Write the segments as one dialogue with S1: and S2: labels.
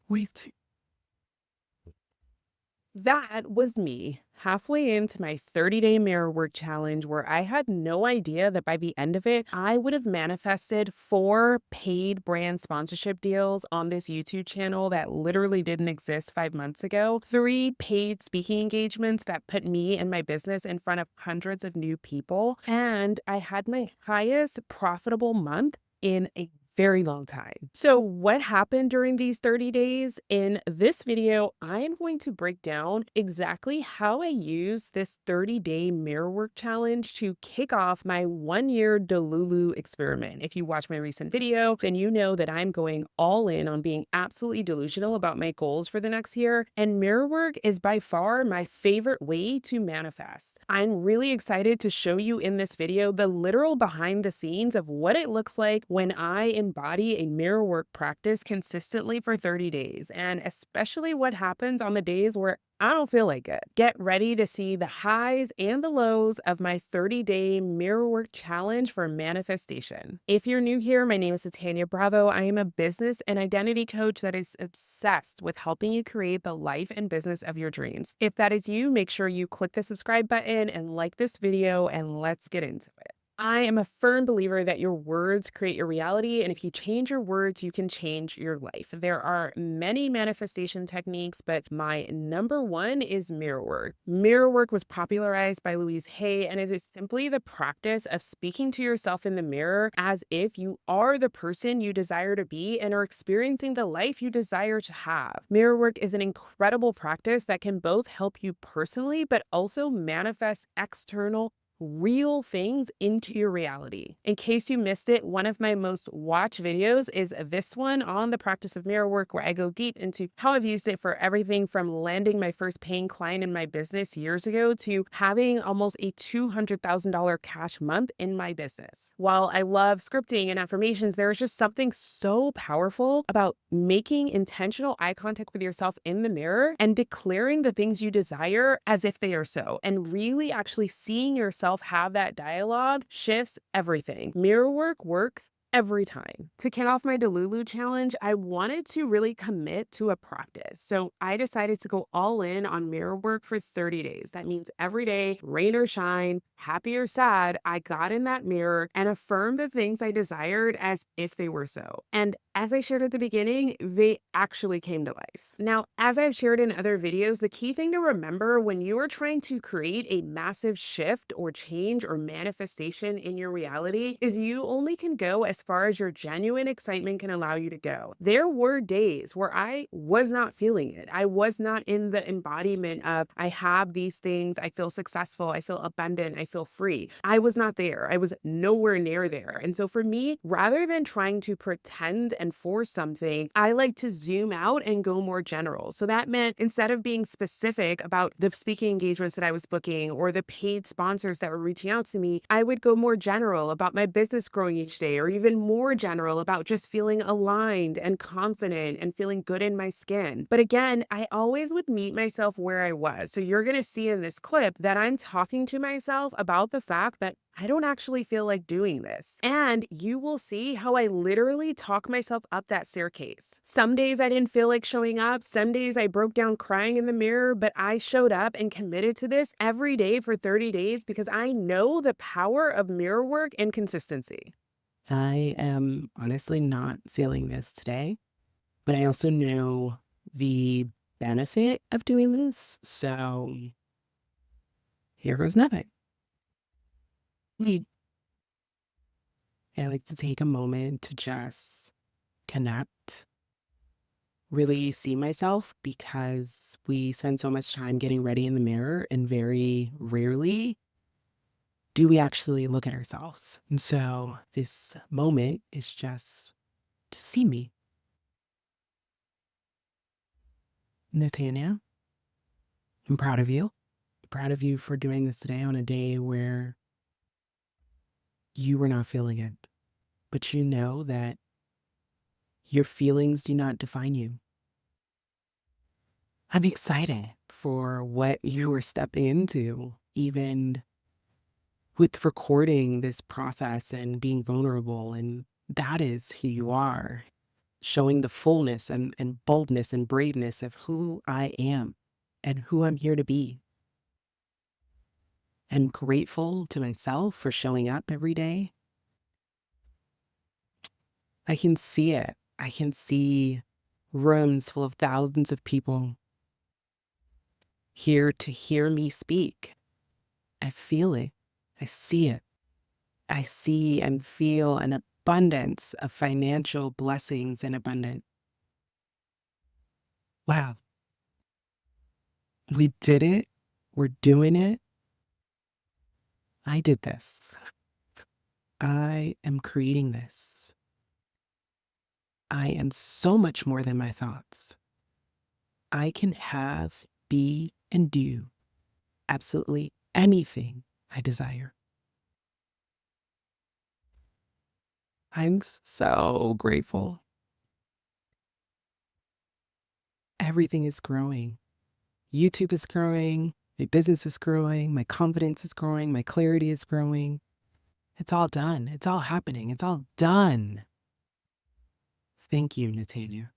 S1: Wait.
S2: That was me halfway into my 30-day mirror work challenge where I had no idea that by the end of it, I would have manifested 4 paid brand sponsorship deals on this YouTube channel that literally didn't exist 5 months ago, 3 paid speaking engagements that put me and my business in front of hundreds of new people, and I had my highest profitable month in a very long time. So, what happened during these 30 days? In this video, I am going to break down exactly how I use this 30-day mirror work challenge to kick off my 1 year Delulu experiment. If you watch my recent video, then you know that I'm going all in on being absolutely delusional about my goals for the next year. And mirror work is by far my favorite way to manifest. I'm really excited to show you in this video the literal behind the scenes of what it looks like when I embody a mirror work practice consistently for 30 days, and especially what happens on the days where I don't feel like it. Get ready to see the highs and the lows of my 30-day mirror work challenge for manifestation. If you're new here, my name is Natanya Bravo. I am a business and identity coach that is obsessed with helping you create the life and business of your dreams. If that is you, make sure you click the subscribe button and like this video, and let's get into it. I am a firm believer that your words create your reality, and if you change your words, you can change your life. There are many manifestation techniques, but my number one is mirror work. Mirror work was popularized by Louise Hay, and it is simply the practice of speaking to yourself in the mirror as if you are the person you desire to be and are experiencing the life you desire to have. Mirror work is an incredible practice that can both help you personally, but also manifest external real things into your reality. In case you missed it, one of my most watched videos is this one on the practice of mirror work, where I go deep into how I've used it for everything from landing my first paying client in my business years ago to having almost a $200,000 cash month in my business. While I love scripting and affirmations, there is just something so powerful about making intentional eye contact with yourself in the mirror and declaring the things you desire as if they are so, and really actually seeing yourself have that dialogue shifts everything. Mirror work works every time. To kick off my Delulu challenge, I wanted to really commit to a practice. So I decided to go all in on mirror work for 30 days. That means every day, rain or shine, happy or sad, I got in that mirror and affirmed the things I desired as if they were so. And as I shared at the beginning, they actually came to life. Now, as I've shared in other videos, the key thing to remember when you are trying to create a massive shift or change or manifestation in your reality is you only can go as far as your genuine excitement can allow you to go. There were days where I was not feeling it. I was not in the embodiment of, I have these things, I feel successful, I feel abundant, I feel free. I was not there. I was nowhere near there. And so for me, rather than trying to pretend and force something, I like to zoom out and go more general. So that meant instead of being specific about the speaking engagements that I was booking or the paid sponsors that were reaching out to me, I would go more general about my business growing each day, or even more general about just feeling aligned and confident and feeling good in my skin. But again, I always would meet myself where I was. So you're going to see in this clip that I'm talking to myself about the fact that I don't actually feel like doing this. And you will see how I literally talk myself up that staircase. Some days I didn't feel like showing up. Some days I broke down crying in the mirror, but I showed up and committed to this every day for 30 days because I know the power of mirror work and consistency.
S1: I am honestly not feeling this today, but I also know the benefit of doing this. So here goes nothing. Mm. I like to take a moment to just connect, really see myself, because we spend so much time getting ready in the mirror and very rarely do we actually look at ourselves. And so this moment is just to see me. Nathania, I'm proud of you. Proud of you for doing this today on a day where you were not feeling it. But you know that your feelings do not define you. I'm excited for what you are stepping into, even with recording this process and being vulnerable. And that is who you are. showing the fullness and boldness and braveness of who I am and who I'm here to be. I'm grateful to myself for showing up every day. I can see it. I can see rooms full of thousands of people here to hear me speak. I feel it. I see it. I see and feel an abundance of financial blessings and abundance. Wow, we did it. We're doing it. I did this. I am creating this. I am so much more than my thoughts. I can have, be, and do absolutely anything I desire. I'm so grateful. Everything is growing. YouTube is growing. My business is growing. My confidence is growing. My clarity is growing. It's all done. It's all happening. It's all done. Thank you, Natanya.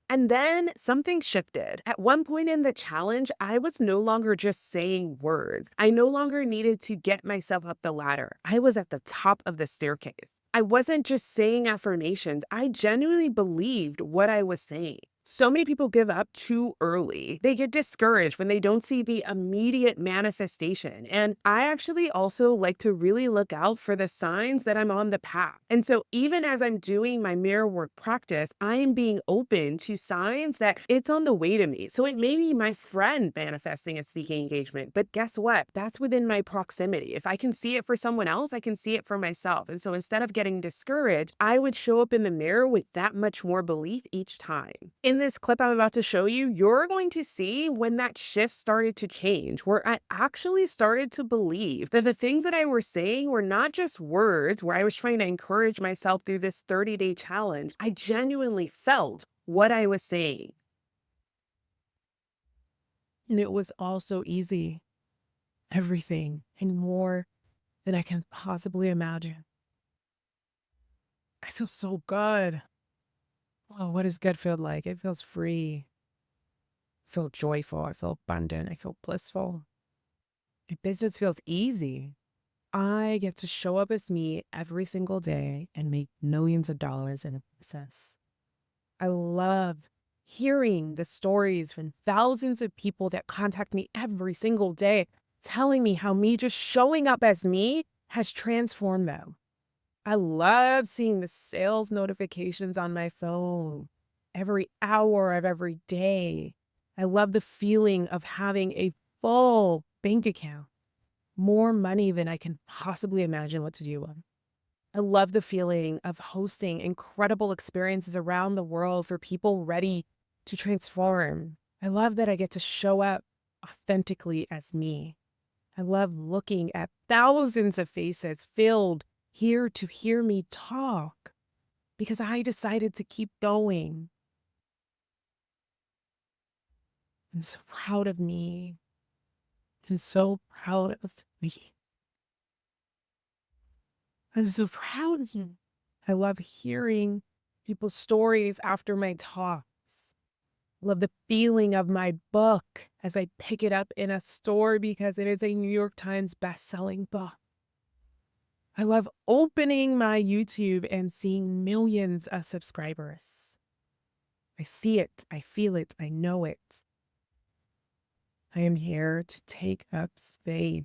S2: And then something shifted. At one point in the challenge, I was no longer just saying words. I no longer needed to get myself up the ladder. I was at the top of the staircase. I wasn't just saying affirmations, I genuinely believed what I was saying. So many people give up too early. They get discouraged when they don't see the immediate manifestation. And I actually also like to really look out for the signs that I'm on the path. And so even as I'm doing my mirror work practice, I am being open to signs that it's on the way to me. So it may be my friend manifesting and seeking engagement, but guess what? That's within my proximity. If I can see it for someone else, I can see it for myself. And so instead of getting discouraged, I would show up in the mirror with that much more belief each time. In this clip I'm about to show you, you're going to see when that shift started to change, where I actually started to believe that the things that I was saying were not just words, where I was trying to encourage myself through this 30-day challenge. I genuinely felt what I was saying.
S1: And it was all so easy. Everything and more than I can possibly imagine. I feel so good. Oh, what does good feel like? It feels free. I feel joyful. I feel abundant. I feel blissful. My business feels easy. I get to show up as me every single day and make millions of dollars in a business. I love hearing the stories from thousands of people that contact me every single day, telling me how me just showing up as me has transformed them. I love seeing the sales notifications on my phone every hour of every day. I love the feeling of having a full bank account, more money than I can possibly imagine what to do with. I love the feeling of hosting incredible experiences around the world for people ready to transform. I love that I get to show up authentically as me. I love looking at thousands of faces filled here to hear me talk because I decided to keep going. I'm so proud of me. I'm so proud of me. I'm so proud of you. I love hearing people's stories after my talks. I love the feeling of my book as I pick it up in a store because it is a New York Times best-selling book. I love opening my YouTube and seeing millions of subscribers. I see it, I feel it, I know it. I am here to take up space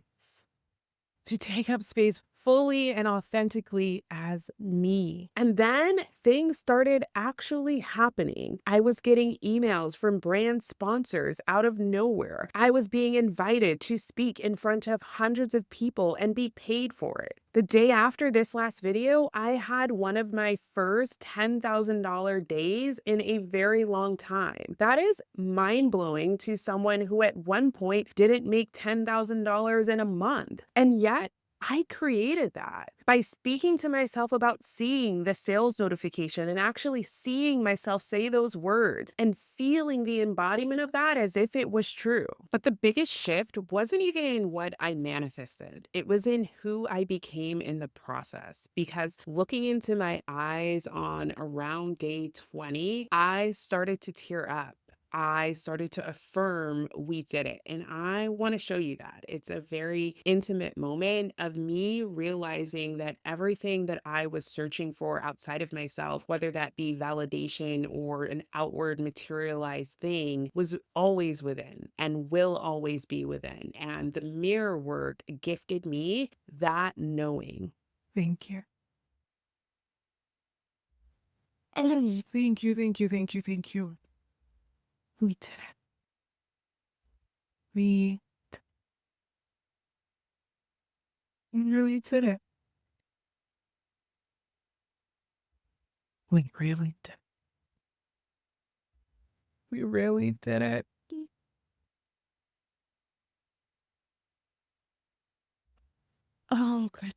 S1: fully and authentically as me. And then things started actually happening. I was getting emails from brand sponsors out of nowhere. I was being invited to speak in front of hundreds of people and be paid for it. The day after this last video, I had one of my first $10,000 days in a very long time. That is mind-blowing to someone who at one point didn't make $10,000 in a month. And yet,
S2: I created that by speaking to myself about seeing the sales notification and actually seeing myself say those words and feeling the embodiment of that as if it was true. But the biggest shift wasn't even in what I manifested, it was in who I became in the process. Because looking into my eyes on around day 20, I started to tear up. I started to affirm we did it. And I want to show you that. It's a very intimate moment of me realizing that everything that I was searching for outside of myself, whether that be validation or an outward materialized thing, was always within and will always be within. And the mirror work gifted me that knowing.
S1: Thank you. Oh, thank you, thank you, thank you, thank you. We did it. We really did it. We really did. We really did it. Oh, good.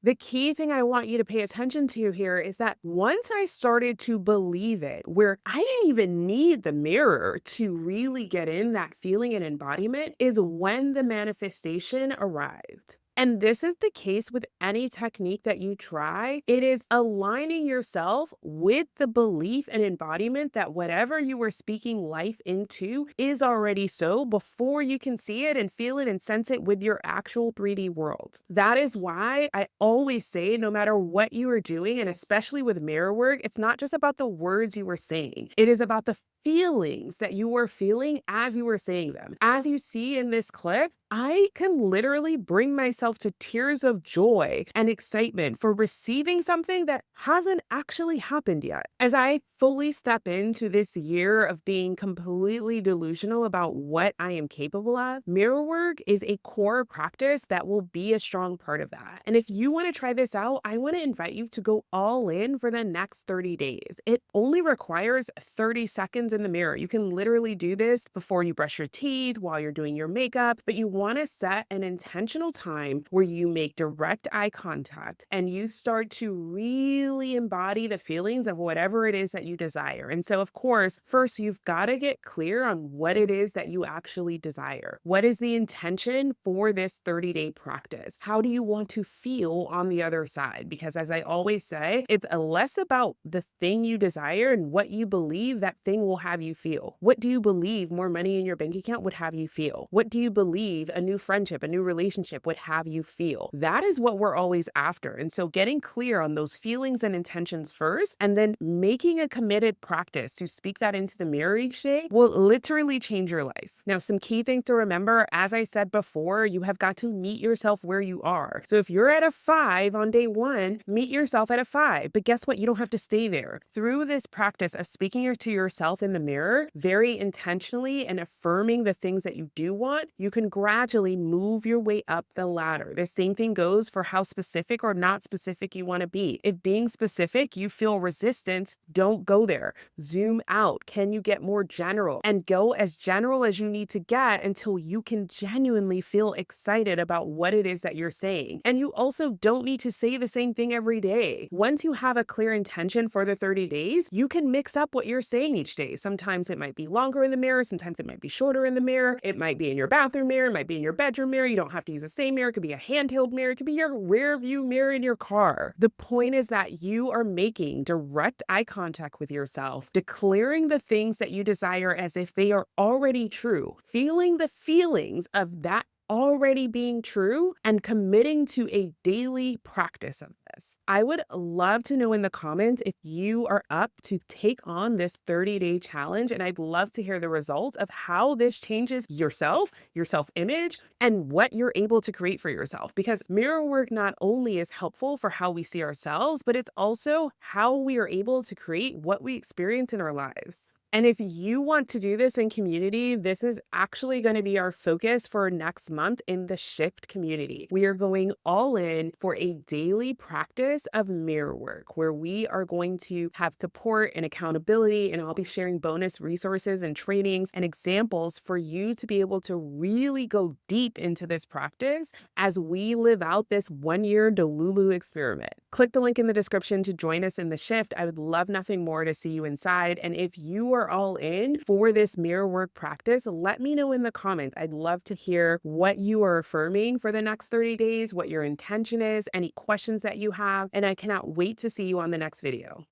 S2: The key thing I want you to pay attention to here is that once I started to believe it, where I didn't even need the mirror to really get in that feeling and embodiment, is when the manifestation arrived. And this is the case with any technique that you try. It is aligning yourself with the belief and embodiment that whatever you were speaking life into is already so before you can see it and feel it and sense it with your actual 3D world. That is why I always say, no matter what you are doing, and especially with mirror work, it's not just about the words you were saying, it is about the feelings that you were feeling as you were saying them. As you see in this clip, I can literally bring myself to tears of joy and excitement for receiving something that hasn't actually happened yet. As I fully step into this year of being completely delusional about what I am capable of, mirror work is a core practice that will be a strong part of that. And if you want to try this out, I want to invite you to go all in for the next 30 days. It only requires 30 seconds in the mirror. You can literally do this before you brush your teeth, while you're doing your makeup, but you want to set an intentional time where you make direct eye contact and you start to really embody the feelings of whatever it is that you desire. And so, of course, first you've got to get clear on what it is that you actually desire. What is the intention for this 30-day practice? How do you want to feel on the other side? Because as I always say, it's less about the thing you desire and what you believe that thing will have you feel. What do you believe more money in your bank account would have you feel? What do you believe a new friendship, a new relationship would have you feel? That is what we're always after. And so getting clear on those feelings and intentions first, and then making a committed practice to speak that into the mirror each day will literally change your life. Now, some key things to remember, as I said before, you have got to meet yourself where you are. So if you're at a 5 on day 1, meet yourself at a 5. But guess what? You don't have to stay there. Through this practice of speaking to yourself in the mirror, very intentionally and affirming the things that you do want, you can gradually move your way up the ladder. The same thing goes for how specific or not specific you want to be. If being specific, you feel resistance, don't go there. Zoom out. Can you get more general? And go as general as you need to get until you can genuinely feel excited about what it is that you're saying. And you also don't need to say the same thing every day. Once you have a clear intention for the 30 days, you can mix up what you're saying each day. Sometimes it might be longer in the mirror, sometimes it might be shorter in the mirror. It might be in your bathroom mirror, it might be in your bedroom mirror. You don't have to use the same mirror. It could be a handheld mirror, it could be your rear view mirror in your car. The point is that you are making direct eye contact with yourself, declaring the things that you desire as if they are already true, feeling the feelings of that already being true, and committing to a daily practice of this. I would love to know in the comments if you are up to take on this 30-day challenge, and I'd love to hear the results of how this changes yourself, your self-image, and what you're able to create for yourself. Because mirror work not only is helpful for how we see ourselves, but it's also how we are able to create what we experience in our lives. And if you want to do this in community, this is actually going to be our focus for next month in the Shift community. We are going all in for a daily practice of mirror work where we are going to have support and accountability, and I'll be sharing bonus resources and trainings and examples for you to be able to really go deep into this practice as we live out this 1 year Delulu experiment. Click the link in the description to join us in the Shift. I would love nothing more to see you inside. And if you are all in for this mirror work practice, let me know in the comments. I'd love to hear what you are affirming for the next 30 days, what your intention is, any questions that you have. And I cannot wait to see you on the next video.